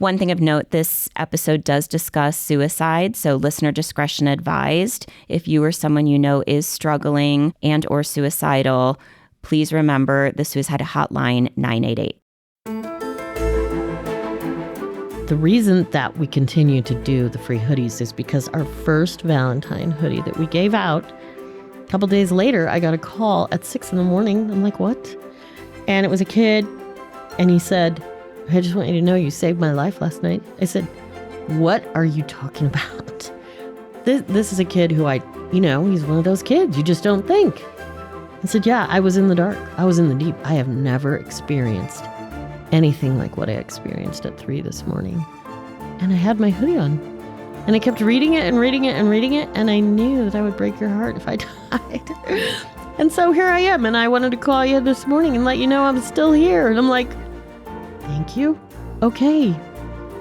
One thing of note, this episode does discuss suicide, so listener discretion advised. If you or someone you know is struggling and or suicidal, please remember the suicide hotline 988. The reason that we continue to do the free hoodies is because our first Valentine hoodie that we gave out, a couple days later, I got a call at 6 a.m. I'm like, what? And it was a kid, and he said, I just want you to know you saved my life last night. I said, what are you talking about? This is a kid who he's one of those kids you just don't think. I said, yeah, I was in the dark. I was in the deep. I have never experienced anything like what I experienced at 3 this morning. And I had my hoodie on. And I kept reading it and reading it and reading it. And I knew that I would break your heart if I died. And so here I am. And I wanted to call you this morning and let you know I'm still here. And I'm like, thank you. Okay.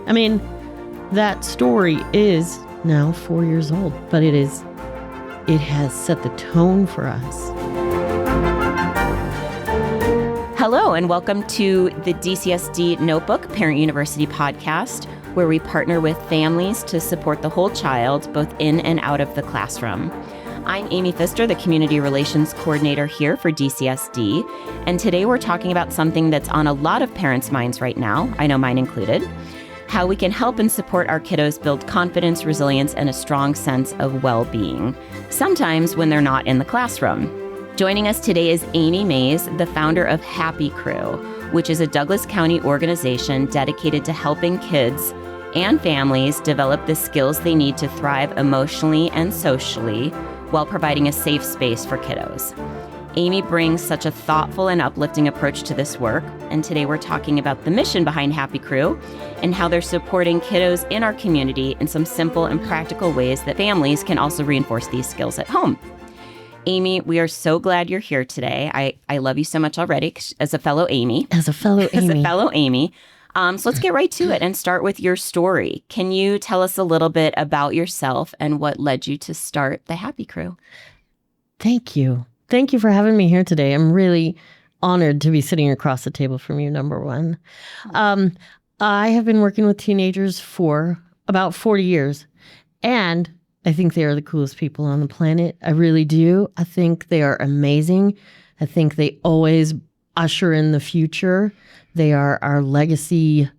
I mean, that story is now 4 years old, but it has set the tone for us. Hello, and welcome to the DCSD Notebook Parent University podcast, where we partner with families to support the whole child, both in and out of the classroom. I'm Amy Pfister, the Community Relations Coordinator here for DCSD, and today we're talking about something that's on a lot of parents' minds right now, I know mine included, how we can help and support our kiddos build confidence, resilience, and a strong sense of well-being, sometimes when they're not in the classroom. Joining us today is Amy Mays, the founder of Happy Crew, which is a Douglas County organization dedicated to helping kids and families develop the skills they need to thrive emotionally and socially while providing a safe space for kiddos. Amy brings such a thoughtful and uplifting approach to this work, and today we're talking about the mission behind Happy Crew and how they're supporting kiddos in our community in some simple and practical ways that families can also reinforce these skills at home. Amy, we are so glad you're here today. I love you so much already as a fellow Amy. As a fellow Amy. So let's get right to it and start with your story. Can you tell us a little bit about yourself and what led you to start the Happy Crew? Thank you. Thank you for having me here today. I'm really honored to be sitting across the table from you, number one. I have been working with teenagers for about 40 years, and I think they are the coolest people on the planet. I really do. I think they are amazing. I think they always usher in the future. They are our legacy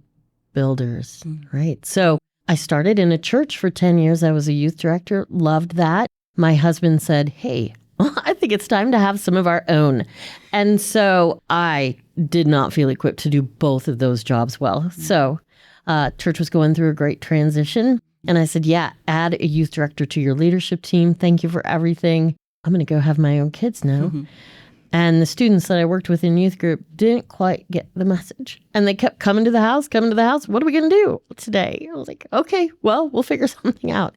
builders, right? So I started in a church for 10 years. I was a youth director, loved that. My husband said, hey, I think it's time to have some of our own. And so I did not feel equipped to do both of those jobs well. So church was going through a great transition. And I said, yeah, add a youth director to your leadership team. Thank you for everything. I'm going to go have my own kids now. Mm-hmm. And the students that I worked with in youth group didn't quite get the message. And they kept coming to the house. What are we going to do today? I was like, okay, well, we'll figure something out.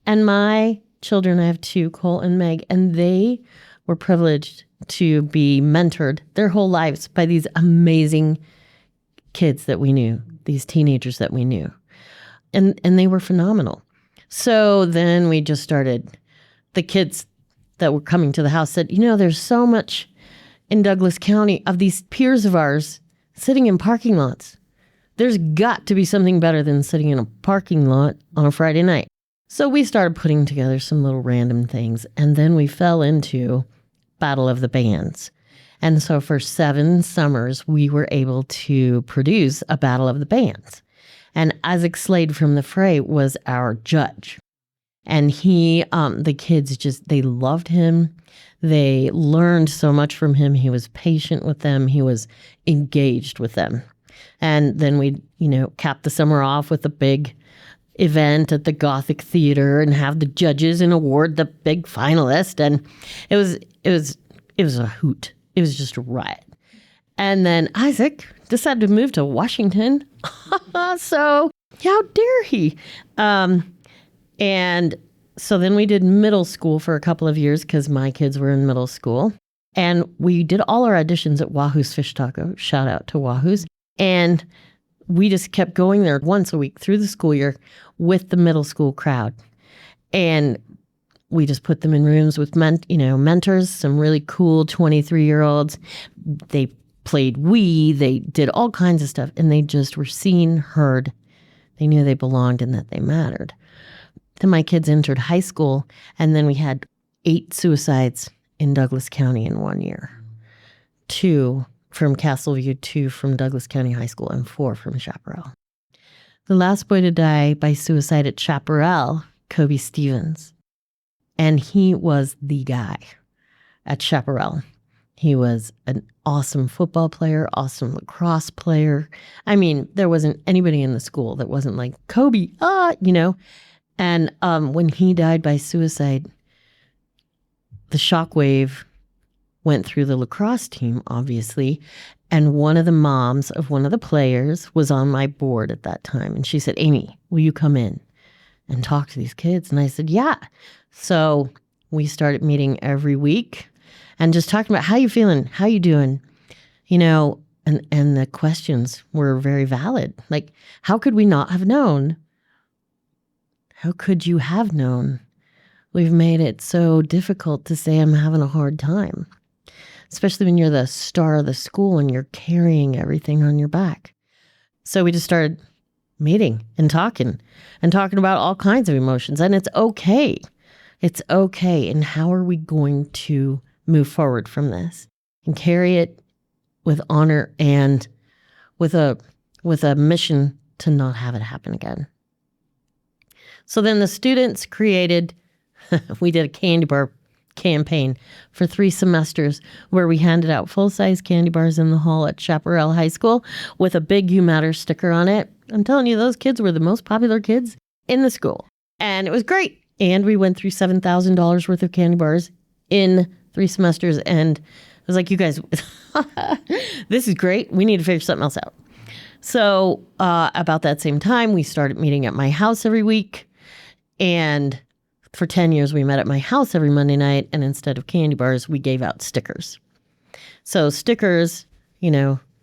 And my children, I have 2, Cole and Meg, and they were privileged to be mentored their whole lives by these amazing kids that we knew, these teenagers that we knew. And they were phenomenal. So then we just started, the kids that were coming to the house said, there's so much in Douglas County of these peers of ours sitting in parking lots. There's got to be something better than sitting in a parking lot on a Friday night. So we started putting together some little random things. And then we fell into Battle of the Bands. And so for 7 summers, we were able to produce a Battle of the Bands. And Isaac Slade from the Fray was our judge. And he, the kids they loved him. They learned so much from him. He was patient with them. He was engaged with them. And then we, cap the summer off with a big event at the Gothic Theater and have the judges and award the big finalist. And it was a hoot. It was just a riot. And then Isaac decided to move to Washington. So how dare he? And so then we did middle school for a couple of years because my kids were in middle school. And we did all our auditions at Wahoo's Fish Taco. Shout out to Wahoo's. And we just kept going there once a week through the school year with the middle school crowd. And we just put them in rooms with mentors, some really cool 23-year-olds. They played Wii, they did all kinds of stuff, and they just were seen, heard, They knew they belonged and that they mattered. Then my kids entered high school, and then we had 8 suicides in Douglas County in 1 year. 2 from Castleview, 2 from Douglas County High School, and 4 from Chaparral. The last boy to die by suicide at Chaparral, Kobe Stevens. And he was the guy at Chaparral. He was an awesome football player, awesome lacrosse player. I mean, there wasn't anybody in the school that wasn't like, Kobe, And when he died by suicide, the shockwave went through the lacrosse team, obviously. And one of the moms of one of the players was on my board at that time. And she said, Amy, will you come in and talk to these kids? And I said, yeah. So we started meeting every week and just talking about how you feeling, how you doing, and the questions were very valid. Like, how could we not have known? How could you have known? We've made it so difficult to say I'm having a hard time, especially when you're the star of the school and you're carrying everything on your back. So we just started meeting and talking about all kinds of emotions. And it's okay. It's okay. And how are we going to move forward from this and carry it with honor and with a mission to not have it happen again? So then the students created, we did a candy bar campaign for 3 semesters where we handed out full-size candy bars in the hall at Chaparral High School with a big You Matter sticker on it. I'm telling you, those kids were the most popular kids in the school. And it was great. And we went through $7,000 worth of candy bars in 3 semesters. And I was like, you guys, this is great. We need to figure something else out. So about that same time, we started meeting at my house every week. And for 10 years, we met at my house every Monday night. And instead of candy bars, we gave out stickers. So stickers,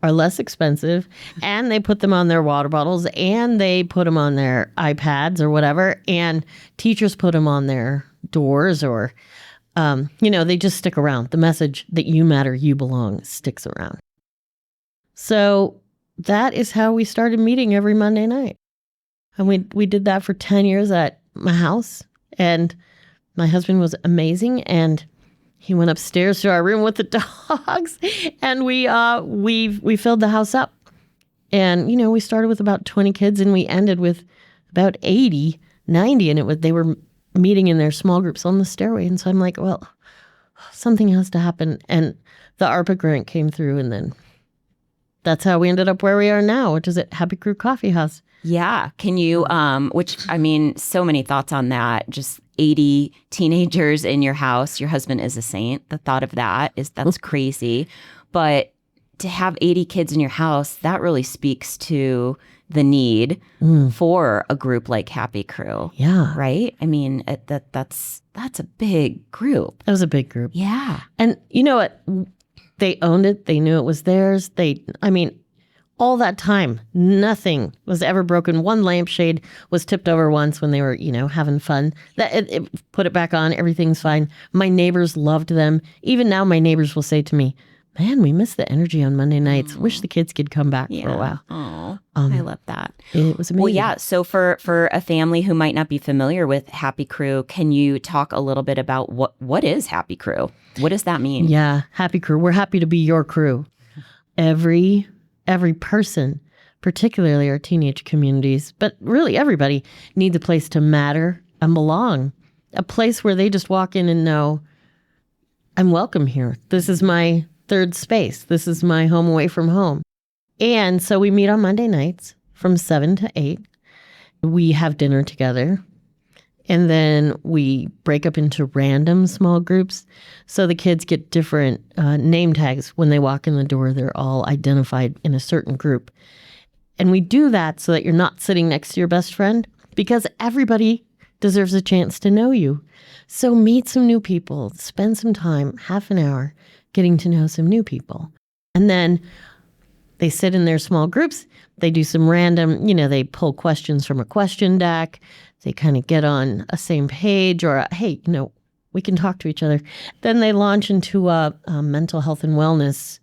are less expensive. And they put them on their water bottles. And they put them on their iPads or whatever. And teachers put them on their doors or, they just stick around. The message that you matter, you belong sticks around. So that is how we started meeting every Monday night. And we did that for 10 years at my house. And my husband was amazing. And he went upstairs to our room with the dogs. And we filled the house up. And, we started with about 20 kids and we ended with about 80, 90. And they were meeting in their small groups on the stairway. And so I'm like, well, something has to happen. And the ARPA grant came through. And then that's how we ended up where we are now, which is at Happy Crew Coffee House. Yeah. Can you, so many thoughts on that. Just 80 teenagers in your house. Your husband is a saint. The thought of that's crazy. But to have 80 kids in your house, that really speaks to the need for a group like Happy Crew. Yeah. Right? I mean, that's a big group. That was a big group. Yeah. And you know what? They owned it. They knew it was theirs. All that time, nothing was ever broken. One lampshade was tipped over once when they were, having fun. It put it back on. Everything's fine. My neighbors loved them. Even now, my neighbors will say to me, man, we miss the energy on Monday nights. Wish the kids could come back for a while. Oh, I love that. It was amazing. Well, yeah. So for a family who might not be familiar with Happy Crew, can you talk a little bit about what is Happy Crew? What does that mean? Yeah, Happy Crew. We're happy to be your crew. Every person, particularly our teenage communities, but really everybody, needs a place to matter and belong. A place where they just walk in and know, I'm welcome here. This is my third space. This is my home away from home. And so we meet on Monday nights from 7 to 8. We have dinner together. And then we break up into random small groups. So the kids get different name tags when they walk in the door. They're all identified in a certain group. And we do that so that you're not sitting next to your best friend, because everybody deserves a chance to know you. So meet some new people, spend some time, half an hour, getting to know some new people. And then they sit in their small groups. They do some random, they pull questions from a question deck. They kind of get on a same page or, hey, we can talk to each other. Then they launch into a mental health and wellness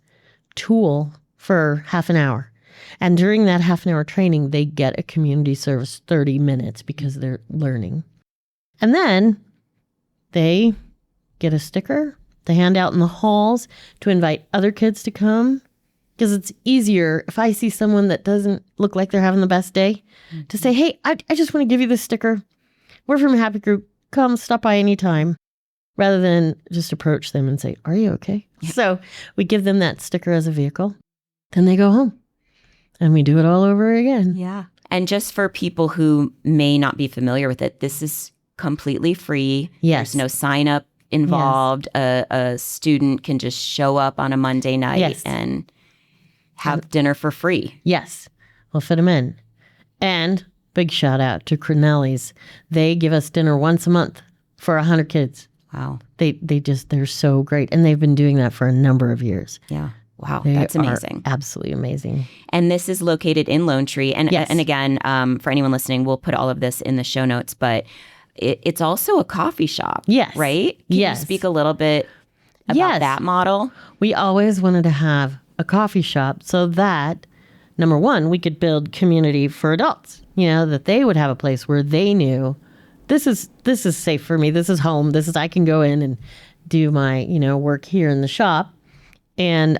tool for half an hour. And during that half an hour training, they get a community service 30 minutes because they're learning. And then they get a sticker to hand out in the halls to invite other kids to come. Because it's easier if I see someone that doesn't look like they're having the best day to say, hey, I just want to give you this sticker. We're from a Happy Group. Come stop by anytime. Rather than just approach them and say, are you okay? Yeah. So we give them that sticker as a vehicle. Then they go home and we do it all over again. Yeah. And just for people who may not be familiar with it, this is completely free. Yes. There's no sign up involved. Yes. A student can just show up on a Monday night and have dinner for free. Yes. We'll fit them in. And big shout out to Crinelli's. They give us dinner once a month for 100 kids. Wow. They're so great. And they've been doing that for a number of years. Yeah. Wow. That's amazing. Absolutely amazing. And this is located in Lone Tree. And, and again, for anyone listening, we'll put all of this in the show notes, but it's also a coffee shop. Yes. Right? Can you speak a little bit about that model? We always wanted to have a coffee shop so that, number one, we could build community for adults, that they would have a place where they knew this is safe for me. This is home. I can go in and do my, work here in the shop and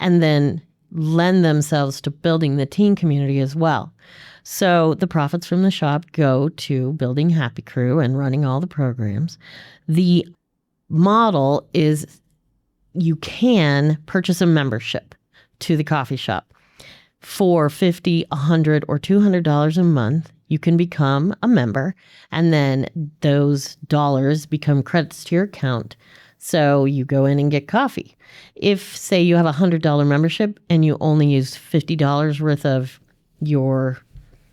then lend themselves to building the teen community as well. So the profits from the shop go to building Happy Crew and running all the programs. The model is you can purchase a membership to the coffee shop for $50, $100, or $200 a month. You can become a member, and then those dollars become credits to your account. So you go in and get coffee. If, say, you have a $100 membership and you only use $50 worth of your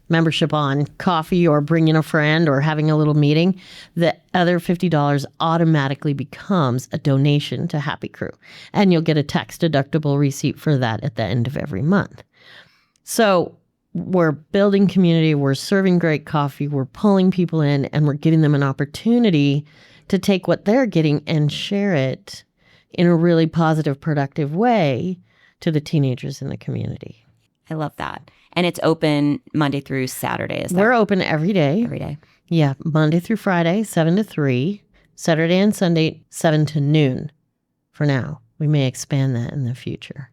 membership on coffee or bringing a friend or having a little meeting, the other $50 automatically becomes a donation to Happy Crew. And you'll get a tax deductible receipt for that at the end of every month. So we're building community, we're serving great coffee, we're pulling people in, and we're giving them an opportunity to take what they're getting and share it in a really positive, productive way to the teenagers in the community. I love that. And it's open Monday through Saturday, is that? We're open every day. Every day. Yeah, Monday through Friday, 7 to 3. Saturday and Sunday, 7 to noon for now. We may expand that in the future.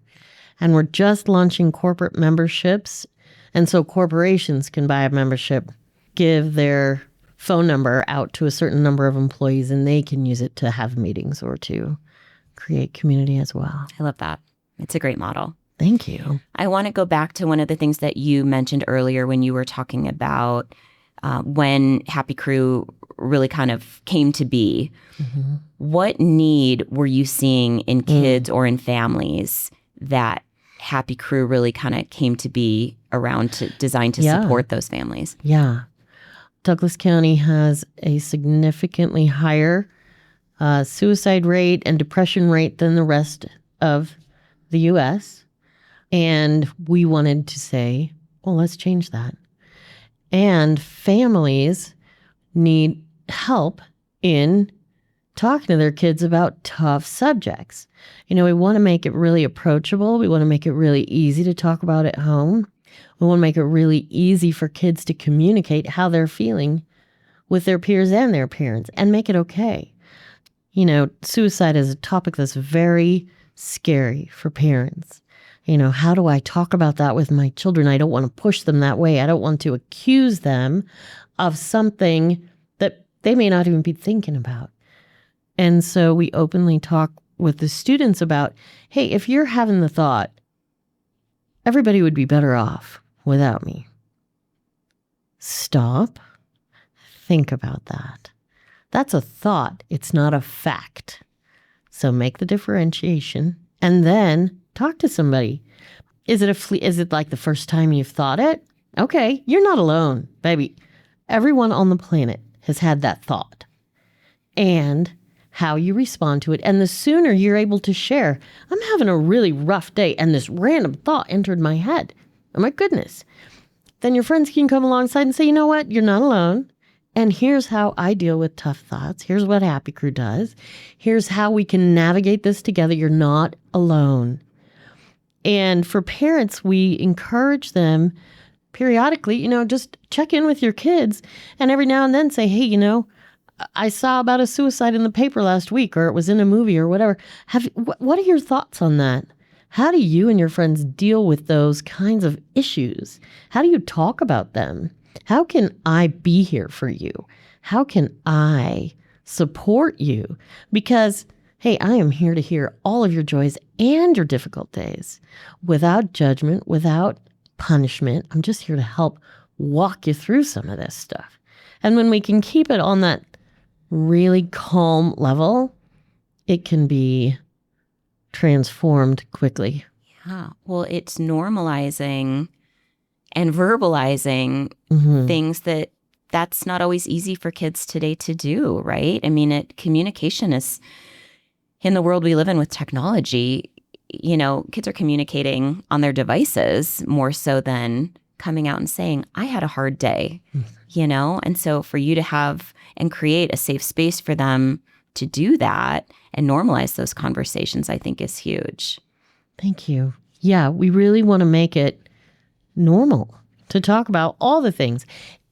And we're just launching corporate memberships. And so corporations can buy a membership, give their phone number out to a certain number of employees, and they can use it to have meetings or to create community as well. I love that. It's a great model. Thank you. I want to go back to one of the things that you mentioned earlier when you were talking about when Happy Crew really kind of came to be. Mm-hmm. What need were you seeing in kids or in families that Happy Crew really kind of came to be around designed to support those families? Yeah. Douglas County has a significantly higher suicide rate and depression rate than the rest of the U.S., and we wanted to say, well, let's change that. And families need help in talking to their kids about tough subjects. We want to make it really approachable. We want to make it really easy to talk about at home. We want to make it really easy for kids to communicate how they're feeling with their peers and their parents and make it okay. Suicide is a topic that's very scary for parents. How do I talk about that with my children? I don't want to push them that way. I don't want to accuse them of something that they may not even be thinking about. And so we openly talk with the students about, hey, if you're having the thought, everybody would be better off without me. Stop. Think about that. That's a thought. It's not a fact. So make the differentiation and then talk to somebody. Is it like the first time you've thought it? Okay, you're not alone, baby. Everyone on the planet has had that thought. And how you respond to it. And the sooner you're able to share, I'm having a really rough day and this random thought entered my head. Oh my goodness. Then your friends can come alongside and say, you know what? You're not alone. And here's how I deal with tough thoughts. Here's what Happy Crew does. Here's how we can navigate this together. You're not alone. And for parents, we encourage them periodically, just check in with your kids and every now and then say, hey, I saw about a suicide in the paper last week, or it was in a movie or whatever. What are your thoughts on that? How do you and your friends deal with those kinds of issues? How do you talk about them? How can I be here for you? How can I support you? Because, hey, I am here to hear all of your joys and your difficult days without judgment, without punishment. I'm just here to help walk you through some of this stuff. And when we can keep it on that really calm level, it can be transformed quickly. Yeah. Well, it's normalizing and verbalizing things that's not always easy for kids today to do, right? I mean, communication is, in the world we live in with technology, kids are communicating on their devices more so than coming out and saying, I had a hard day, And so for you to have and create a safe space for them to do that and normalize those conversations, I think is huge. Thank you. Yeah, we really want to make it normal to talk about all the things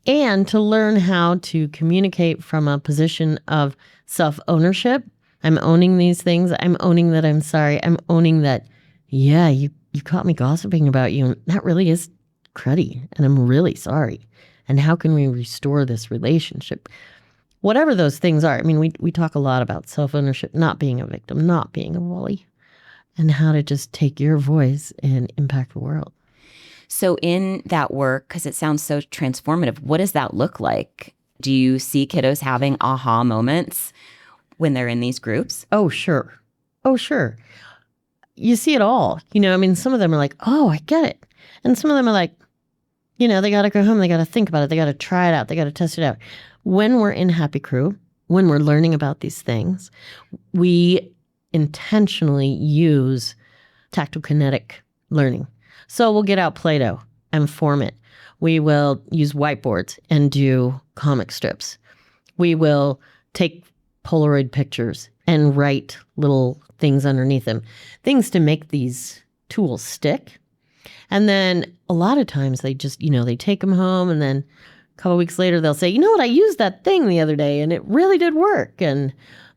and to learn how to communicate from a position of self-ownership. I'm owning these things. I'm owning that I'm sorry. I'm owning that, yeah, you caught me gossiping about you. And that really is cruddy. And I'm really sorry. And how can we restore this relationship? Whatever those things are. I mean, we talk a lot about self-ownership, not being a victim, not being a bully, and how to just take your voice and impact the world. So in that work, because it sounds so transformative, what does that look like? Do you see kiddos having aha moments when they're in these groups? Oh, sure. Oh, sure. You see it all. Some of them are like, oh, I get it. And some of them are like, they got to go home. They got to think about it. They got to try it out. They got to test it out. When we're in Happy Crew, when we're learning about these things, we intentionally use tactokinetic learning. So we'll get out Play-Doh and form it. We will use whiteboards and do comic strips. We will take Polaroid pictures and write little things underneath them, things to make these tools stick. And then a lot of times they just, they take them home, and then a couple of weeks later they'll say, you know what, I used that thing the other day and it really did work. And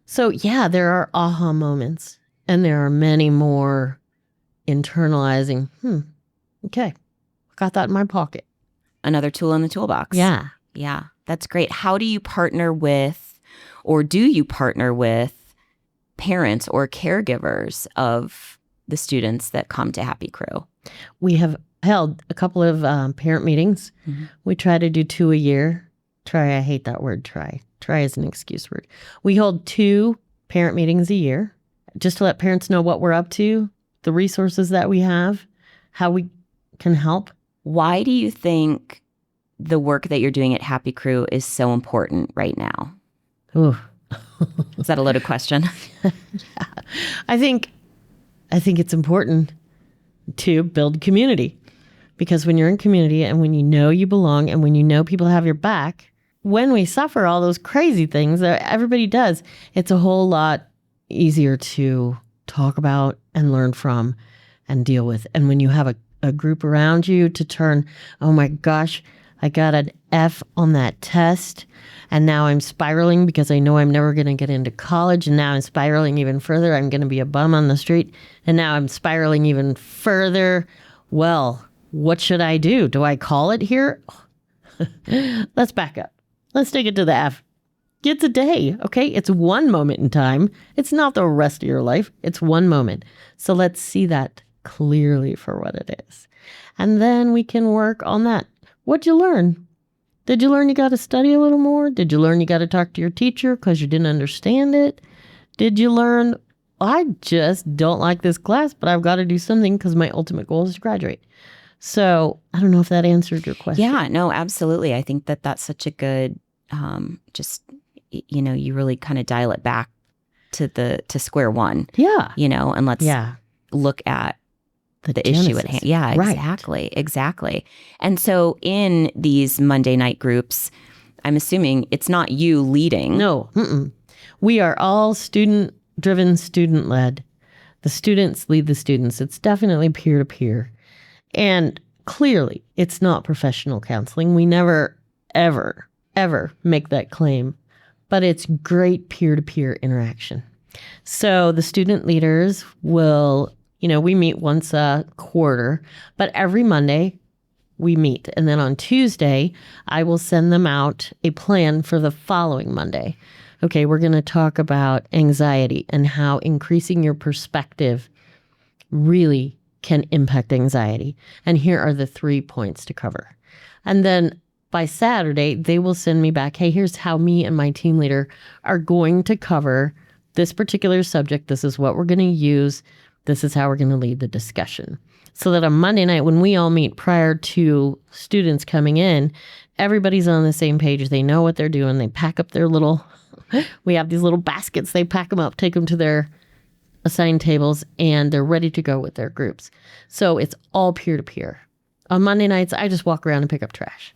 so, yeah, there are aha moments, and there are many more internalizing, okay, got that in my pocket. Another tool in the toolbox. Yeah. Yeah, that's great. How do you partner with, or do you partner with parents or caregivers of the students that come to Happy Crew? We have held a couple of parent meetings. Mm-hmm. We try to do 2 a year. I hate that word, try. Try is an excuse word. We hold 2 parent meetings a year just to let parents know what we're up to, the resources that we have, how we can help. Why do you think the work that you're doing at Happy Crew is so important right now? Ooh. Is that a loaded question? Yeah. I think it's important to build community, because when you're in community and when you belong and when people have your back, when we suffer all those crazy things that everybody does, it's a whole lot easier to talk about and learn from and deal with. And when you have a group around you to turn, oh my gosh, I got an F on that test, and now I'm spiraling because I know I'm never going to get into college, and now I'm spiraling even further. I'm going to be a bum on the street, and now I'm spiraling even further. Well, what should I do? Do I call it here? Let's back up. Let's take it to the F. It's a day, okay? It's one moment in time. It's not the rest of your life. It's one moment. So let's see that clearly for what it is. And then we can work on that. What'd you learn? Did you learn you got to study a little more? Did you learn you got to talk to your teacher because you didn't understand it? Did you learn, I just don't like this class, but I've got to do something because my ultimate goal is to graduate? So I don't know if that answered your question. Yeah, no, absolutely. I think that that's such a good, you really kind of dial it back to square one. Yeah. And let's look at the issue at hand. Yeah, exactly. Right. Exactly. And so in these Monday night groups, I'm assuming it's not you leading. No. We are all student-driven, student-led. The students lead the students. It's definitely peer-to-peer. And clearly, it's not professional counseling. We never, ever, ever make that claim. But it's great peer-to-peer interaction. So the student leaders will, we meet once a quarter, but every Monday we meet. And then on Tuesday, I will send them out a plan for the following Monday. Okay, we're going to talk about anxiety and how increasing your perspective really can impact anxiety. And here are the 3 points to cover. And then by Saturday, they will send me back, hey, here's how me and my team leader are going to cover this particular subject. This is what we're going to use. This is how we're going to lead the discussion. So that on Monday night, when we all meet prior to students coming in, everybody's on the same page. They know what they're doing. They pack up their we have these little baskets. They pack them up, take them to their assigned tables, and they're ready to go with their groups. So it's all peer-to-peer. On Monday nights, I just walk around and pick up trash.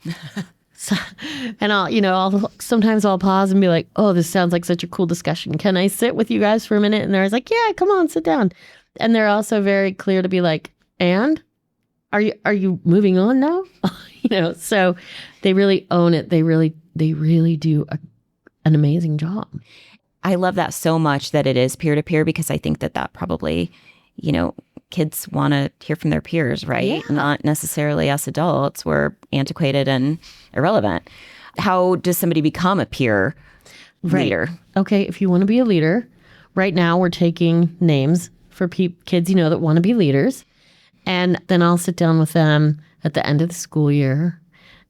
And sometimes I'll pause and be like, oh, this sounds like such a cool discussion. Can I sit with you guys for a minute? And they're always like, yeah, come on, sit down. And they're also very clear to be like, and are you moving on now? So they really own it. They really do an amazing job. I love that so much that it is peer-to-peer, because I think that probably, kids want to hear from their peers, right? Yeah. Not necessarily us adults. We're antiquated and irrelevant. How does somebody become a peer leader? Okay, if you want to be a leader, right now we're taking names for kids that want to be leaders. And then I'll sit down with them at the end of the school year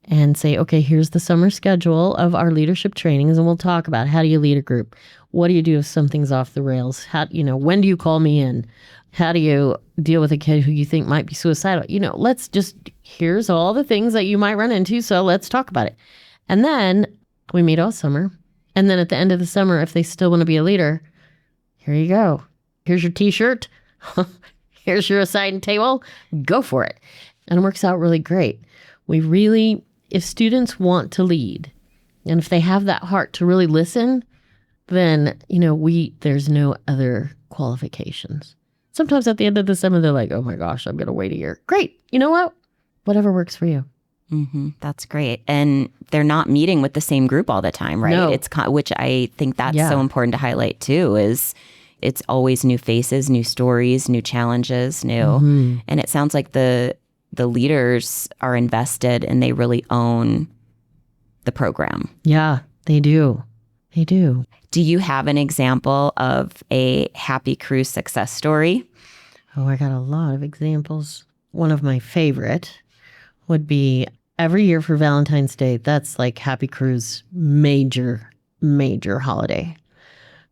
and say, okay, here's the summer schedule of our leadership trainings, and we'll talk about how do you lead a group? What do you do if something's off the rails? When do you call me in? How do you deal with a kid who you think might be suicidal? Here's all the things that you might run into, so let's talk about it. And then we meet all summer. And then at the end of the summer, if they still want to be a leader, here you go. Here's your t-shirt. Here's your assigned table. Go for it. And it works out really great. If students want to lead, and if they have that heart to really listen, then, there's no other qualifications. Sometimes at the end of the summer, they're like, oh my gosh, I'm going to wait a year. Great. You know what? Whatever works for you. Mm-hmm. That's great. And they're not meeting with the same group all the time, right? No. Which I think that's so important to highlight too, is it's always new faces, new stories, new challenges, new. Mm-hmm. And it sounds like the leaders are invested and they really own the program. Yeah, they do. They do. Do you have an example of a Happy Cruise success story? Oh, I got a lot of examples. One of my favorite would be every year for Valentine's Day. That's like Happy Cruise major holiday.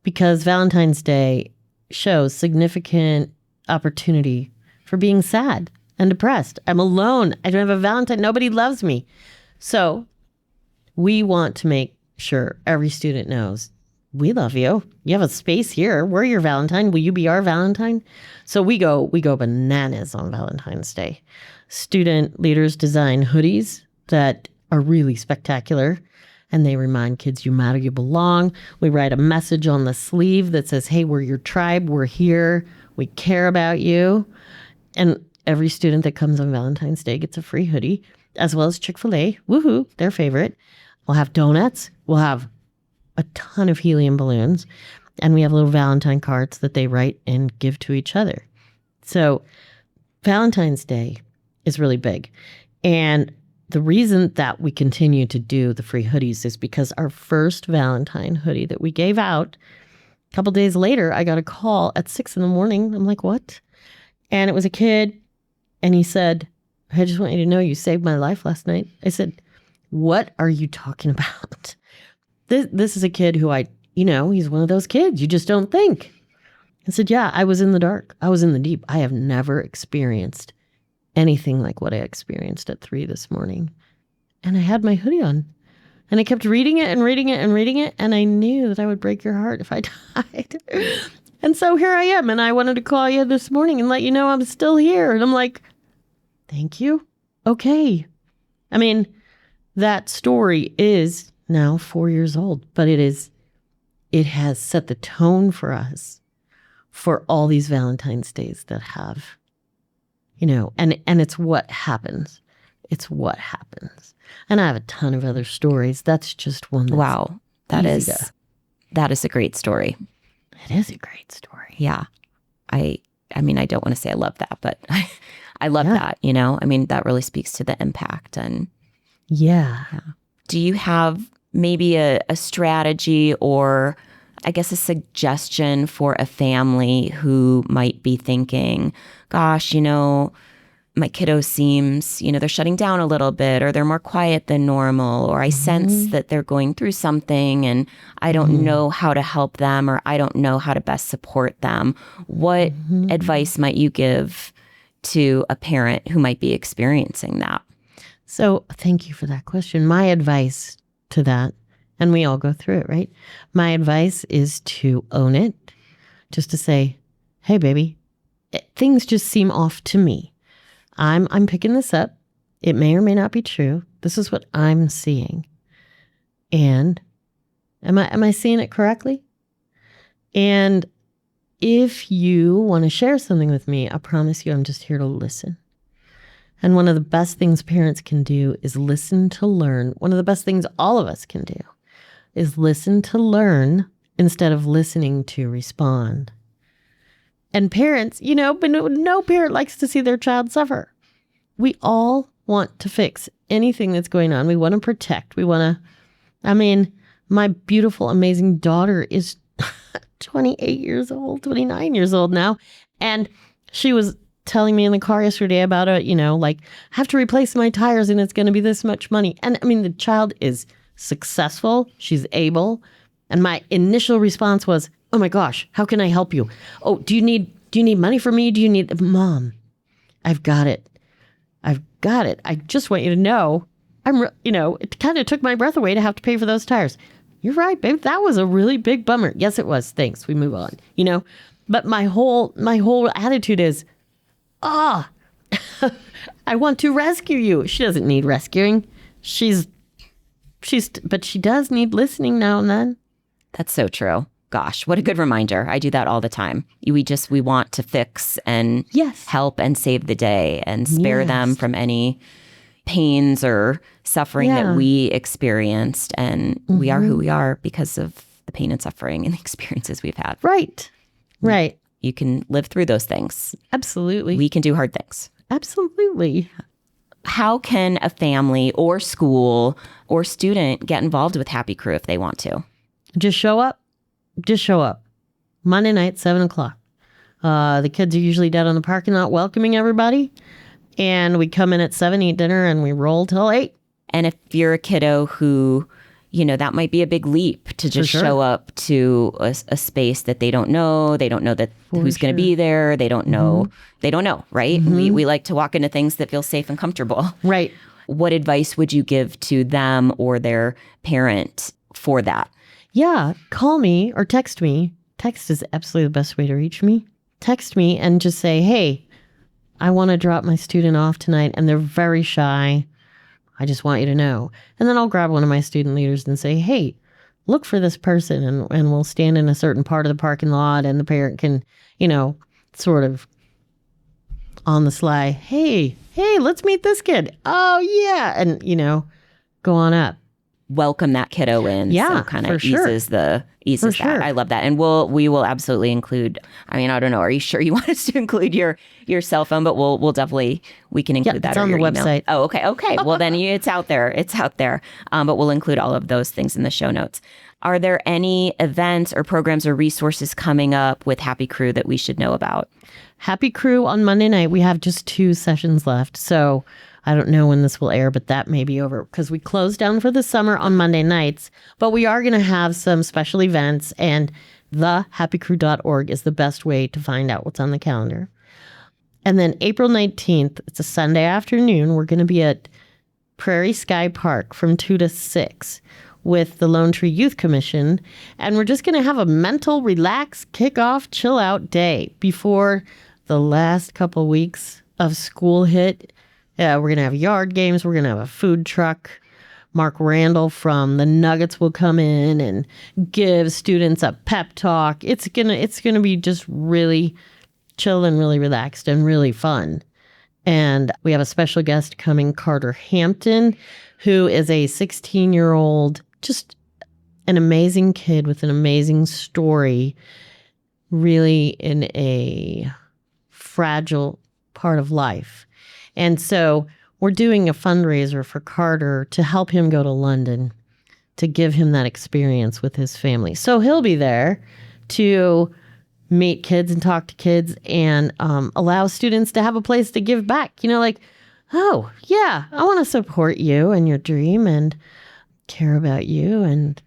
Because Valentine's Day shows significant opportunity for being sad and depressed. I'm alone. I don't have a Valentine. Nobody loves me. So we want to make sure every student knows we love you. You have a space here. We're your Valentine. Will you be our Valentine? So we go bananas on Valentine's Day. Student leaders design hoodies that are really spectacular, and they remind kids you matter, you belong. We write a message on the sleeve that says, hey, we're your tribe. We're here. We care about you. And every student that comes on Valentine's Day gets a free hoodie, as well as Chick-fil-A. Woohoo, their favorite. We'll have donuts. We'll have a ton of helium balloons. And we have little Valentine cards that they write and give to each other. So Valentine's Day is really big. And the reason that we continue to do the free hoodies is because our first Valentine hoodie that we gave out, a couple days later, I got a call at 6 a.m. I'm like, what? And it was a kid. And he said, I just want you to know you saved my life last night. I said, what are you talking about? This is a kid who he's one of those kids you just don't think. I said, yeah, I was in the dark. I was in the deep. I have never experienced anything like what I experienced at 3 this morning. And I had my hoodie on. And I kept reading it and reading it and reading it. And I knew that I would break your heart if I died. And so here I am. And I wanted to call you this morning and let you know I'm still here. And I'm like, thank you. Okay. I mean, that story is now 4 years old, but it has set the tone for us for all these Valentine's Days that have, and it's what happens. It's what happens. And I have a ton of other stories. That's just one. That's wow. That is a great story. It is a great story. Yeah. I mean, I don't want to say I love that, but I love that, I mean, that really speaks to the impact. And yeah. Do you have maybe a strategy or I guess a suggestion for a family who might be thinking, gosh, my kiddo seems, they're shutting down a little bit, or they're more quiet than normal, or I sense that they're going through something and I don't know how to help them, or I don't know how to best support them. What advice might you give to a parent who might be experiencing that? So thank you for that question. My advice to that, and we all go through it, right? My advice is to own it, just to say, hey, baby, things just seem off to me. I'm picking this up. It may or may not be true. This is what I'm seeing. And am I seeing it correctly? And if you want to share something with me, I promise you I'm just here to listen. And one of the best things parents can do is listen to learn. One of the best things all of us can do is listen to learn instead of listening to respond. And parents, but no parent likes to see their child suffer. We all want to fix anything that's going on. We want to protect. My beautiful, amazing daughter is 28 years old, 29 years old now. And she was telling me in the car yesterday about I have to replace my tires and it's going to be this much money. And the child is successful. She's able. And my initial response was, oh my gosh, how can I help you? Oh, do you need money from me? Do you need, Mom, I've got it. I just want you to know, it kind of took my breath away to have to pay for those tires. You're right, babe. That was a really big bummer. Yes, it was. Thanks. We move on, but my whole attitude is, I want to rescue you. She doesn't need rescuing. But she does need listening now and then. That's so true. Gosh, what a good reminder. I do that all the time. We want to fix and help and save the day and spare them from any pains or suffering that we experienced. And we are who we are because of the pain and suffering and the experiences we've had. Right. Right. You can live through those things. Absolutely. We can do hard things. Absolutely. How can a family or school or student get involved with Happy Crew if they want to? Just show up. Monday night, 7:00. The kids are usually down in the parking lot welcoming everybody. And we come in at 7, eat dinner, and we roll till 8. And if you're a kiddo who, that might be a big leap to just show up to a space that they don't know. They don't know that who's going to be there. They don't know. They don't know, right? We like to walk into things that feel safe and comfortable. Right. What advice would you give to them or their parent for that? Yeah, call me or text me. Text is absolutely the best way to reach me. Text me and just say, hey, I want to drop my student off tonight and they're very shy. I just want you to know. And then I'll grab one of my student leaders and say, hey, look for this person and we'll stand in a certain part of the parking lot and the parent can, sort of on the sly, hey, let's meet this kid. Oh, yeah. And, go on up. Welcome that kiddo in. Yeah, so kind of eases that. Sure. I love that. And we will absolutely include, I don't know, are you sure you want us to include your cell phone? But we'll definitely, we can include that it's on the website. Oh, okay. Well, then it's out there. But we'll include all of those things in the show notes. Are there any events or programs or resources coming up with Happy Crew that we should know about? Happy Crew on Monday night. We have just 2 sessions left. So I don't know when this will air, but that may be over because we close down for the summer on Monday nights. But we are going to have some special events, and thehappycrew.org is the best way to find out what's on the calendar. And then April 19th, it's a Sunday afternoon, we're going to be at Prairie Sky Park from 2 to 6 with the Lone Tree Youth Commission. And we're just going to have a mental, relax, kickoff, chill out day before the last couple weeks of school hit. We're going to have yard games. We're going to have a food truck. Mark Randall from the Nuggets will come in and give students a pep talk. It's gonna be just really chill and really relaxed and really fun. And we have a special guest coming, Carter Hampton, who is a 16-year-old, just an amazing kid with an amazing story, really in a fragile part of life. And so we're doing a fundraiser for Carter to help him go to London, to give him that experience with his family. So he'll be there to meet kids and talk to kids and allow students to have a place to give back. Like, oh, yeah, I want to support you and your dream and care about you. And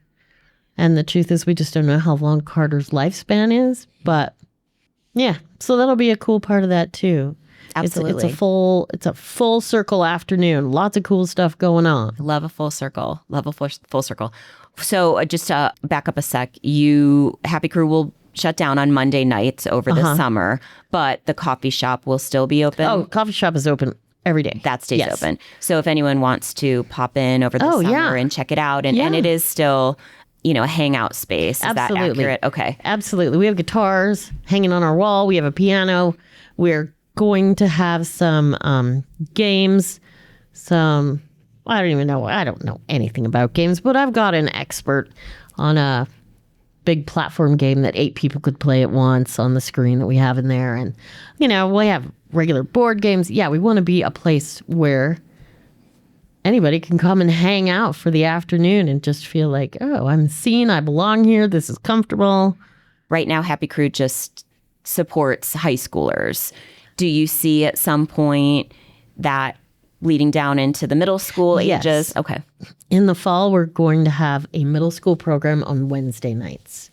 the truth is, we just don't know how long Carter's lifespan is. But yeah, so that'll be a cool part of that too. Absolutely. It's a full circle afternoon. Lots of cool stuff going on. Love a full circle. Love a full circle. So just to back up a sec, Happy Crew will shut down on Monday nights over the summer, but the coffee shop will still be open. Oh, coffee shop is open every day. That stays open. So if anyone wants to pop in over the summer and check it out, and it is still, a hangout space. Is that accurate? Okay. Absolutely. We have guitars hanging on our wall. We have a piano. We're going to have some games. I don't know anything about games, but I've got an expert on a big platform game that 8 people could play at once on the screen that we have in there. And, we have regular board games. Yeah, we want to be a place where anybody can come and hang out for the afternoon and just feel like, oh, I'm seen, I belong here, this is comfortable. Right now, Happy Crew just supports high schoolers. Do you see at some point that leading down into the middle school ages? Yes. Okay. In the fall, we're going to have a middle school program on Wednesday nights.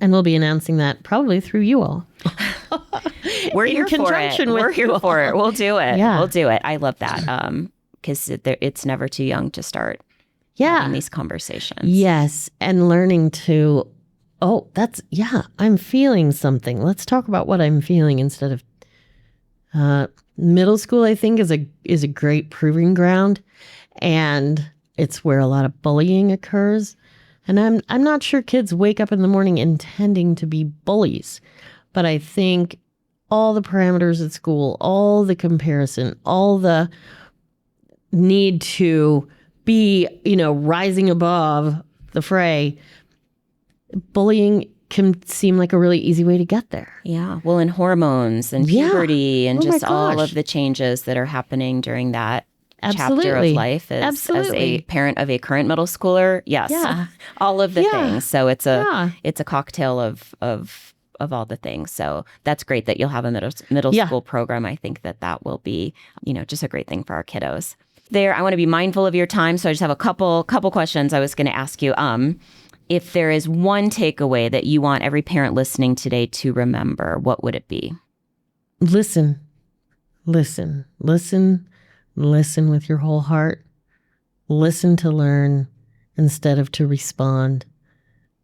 And we'll be announcing that probably through you all. We're here for it. We're here for it. We'll do it. Yeah. We'll do it. I love that. Because it's never too young to start having these conversations. Yes. And learning to, I'm feeling something. Let's talk about what I'm feeling instead of middle school. I think is a great proving ground, and it's where a lot of bullying occurs. And I'm not sure kids wake up in the morning intending to be bullies, but I think all the parameters at school, all the comparison, all the need to be, rising above the fray, bullying can seem like a really easy way to get there. Yeah. Well, and hormones and puberty and just all of the changes that are happening during that chapter of life as a parent of a current middle schooler. Yes. Yeah. All of the things. So it's a cocktail of all the things. So that's great that you'll have a middle school program. I think that will be, just a great thing for our kiddos. I want to be mindful of your time. So I just have a couple questions I was going to ask you. If there is one takeaway that you want every parent listening today to remember, what would it be? Listen with your whole heart. Listen to learn instead of to respond.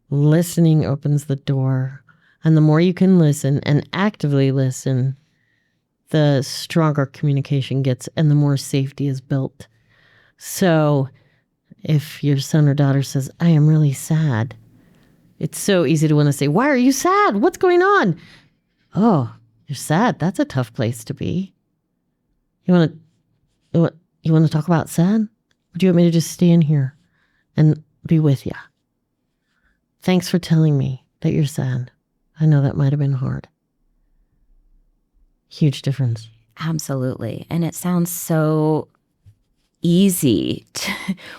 Listening opens the door. And the more you can listen and actively listen, the stronger communication gets and the more safety is built. So if your son or daughter says, I am really sad, it's so easy to want to say, why are you sad? What's going on? Oh, you're sad. That's a tough place to be. You want to talk about sad? Or do you want me to just stand here and be with you? Thanks for telling me that you're sad. I know that might have been hard. Huge difference. Absolutely. And it sounds so easy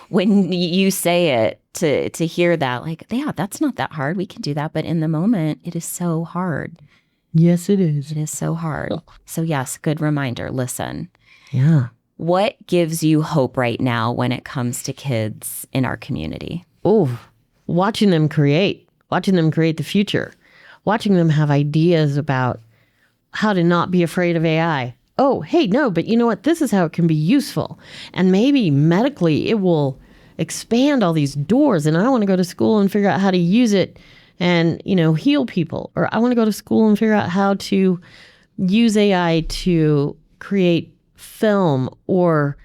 when you say it to hear that, like, yeah, that's not that hard. We can do that. But in the moment, it is so hard. Yes, it is. It is so hard. So yes, good reminder. Listen. Yeah. What gives you hope right now when it comes to kids in our community? Oh, watching them create the future, watching them have ideas about how to not be afraid of AI. Oh, hey, no, but you know what? This is how it can be useful. And maybe medically it will expand all these doors. And I want to go to school and figure out how to use it and, heal people. Or I want to go to school and figure out how to use AI to create film or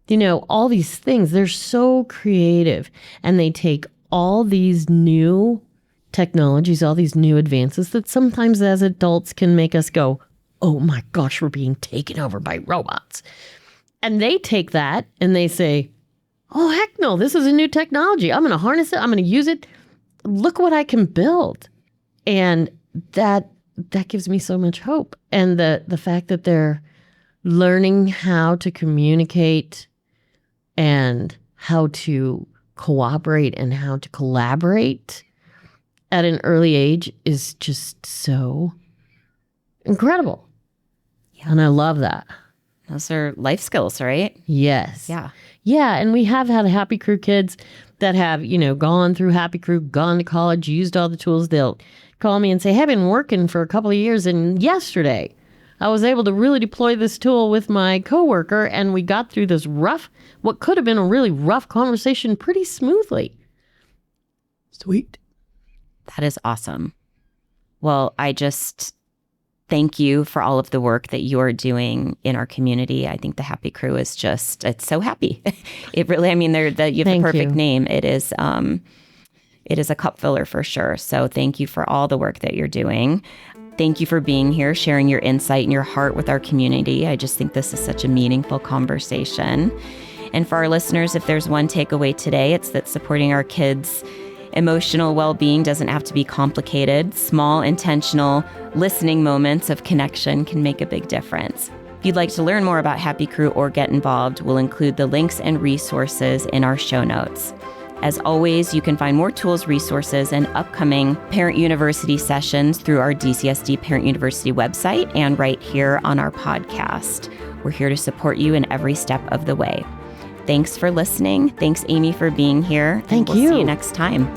all these things. They're so creative, and they take all these new technologies, all these new advances that sometimes as adults can make us go, oh my gosh, we're being taken over by robots. And they take that and they say, oh, heck no, this is a new technology. I'm going to harness it. I'm going to use it. Look what I can build. And that gives me so much hope. And the fact that they're learning how to communicate and how to cooperate and how to collaborate at an early age is just so incredible. Yeah. And I love that. Those are life skills, right? Yes. Yeah. Yeah. And we have had Happy Crew kids that have, gone through Happy Crew, gone to college, used all the tools. They'll call me and say, hey, I've been working for a couple of years, and yesterday I was able to really deploy this tool with my coworker, and we got through this what could have been a really rough conversation pretty smoothly. Sweet. That is awesome. Well, I just thank you for all of the work that you're doing in our community. I think the Happy Crew is it's so happy. It really, you have the perfect name. It is a cup filler for sure. So thank you for all the work that you're doing. Thank you for being here, sharing your insight and your heart with our community. I just think this is such a meaningful conversation. And for our listeners, if there's one takeaway today, it's that supporting our kids' emotional well-being doesn't have to be complicated. Small, intentional, listening moments of connection can make a big difference. If you'd like to learn more about Happy Crew or get involved, we'll include the links and resources in our show notes. As always, you can find more tools, resources, and upcoming Parent University sessions through our DCSD Parent University website and right here on our podcast. We're here to support you in every step of the way. Thanks for listening. Thanks, Amy, for being here. Thank you. We'll see you next time.